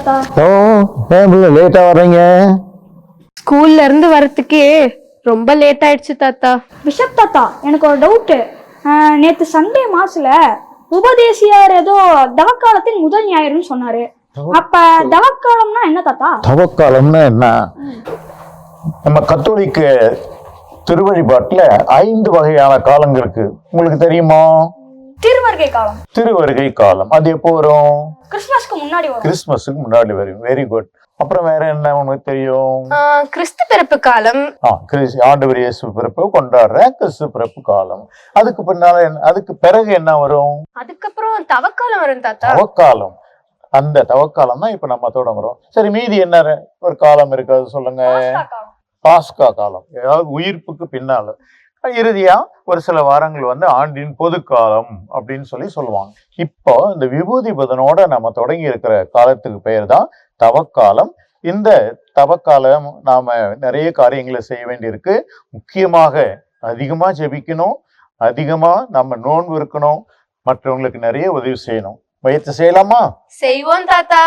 தாத்தா. ஓ, ஏன் லேட்டா வர்றீங்க? ஸ்கூல்ல இருந்து வரதுக்கே ரொம்ப லேட் ஆயிடுச்சு தாத்தா. பிஷப் தாத்தா, எனக்கு ஒரு டவுட்டு. நேத்து சண்டே மாசுல உபதேசியார் ஏதோ தவக்காலத்தின் முதல் ஞாயிறுன்னு சொன்னாரு. அப்ப தவக்காலம்னா என்ன தாத்தா? தவக்காலம்னா என்ன? நம்ம கத்தோலிக்க திருவழிபாட்டுல 5 வகையான காலங்கள் இருக்கு. உங்களுக்கு தெரியுமா? திருவருகை காலம். திருவருகை காலம் அது எப்போ வரும்? கிறிஸ்துமஸ்க்கு முன்னாடி வரும். கிறிஸ்துமஸுக்கு முன்னாடி வரும். Very good. அப்புறம் வேற என்ன உனக்கு தெரியும்? கிறிஸ்து பிறப்பு காலம். ஆண்டவர் இயேசு பிறப்பு கொண்டாடுற கிறிஸ்து பிறப்பு காலம். அதுக்கு பின்னால அதுக்கு பிறகு என்ன வரும்? அதுக்கப்புறம் தவக்காலம் வரும் தாத்தா. தவக்காலம். அந்த தவக்காலம் தான் இப்ப நம்ம தொடங்குறோம். சரி, மீதி என்ன ஒரு காலம் இருக்காது சொல்லுங்க? பாஸ்கா காலம், ஏதாவது உயிர்ப்புக்கு பின்னால. இறுதியா ஒரு சில வாரங்கள் வந்து ஆண்டின் பொது காலம் அப்படின்னு சொல்லுவாங்க. இப்போ இந்த விபூதி புதனோட நம்ம தொடங்கி இருக்கிற காலத்துக்கு பெயர் தான் தவக்காலம். இந்த தவக்காலம் நாம நிறைய காரியங்களை செய்ய வேண்டியிருக்கு. முக்கியமாக அதிகமா ஜெபிக்கணும், அதிகமா நம்ம நோன்பு இருக்கணும், மற்றவங்களுக்கு நிறைய உதவி செய்யணும். முயற்சி செய்யலாமா? செய்வோம் தாத்தா.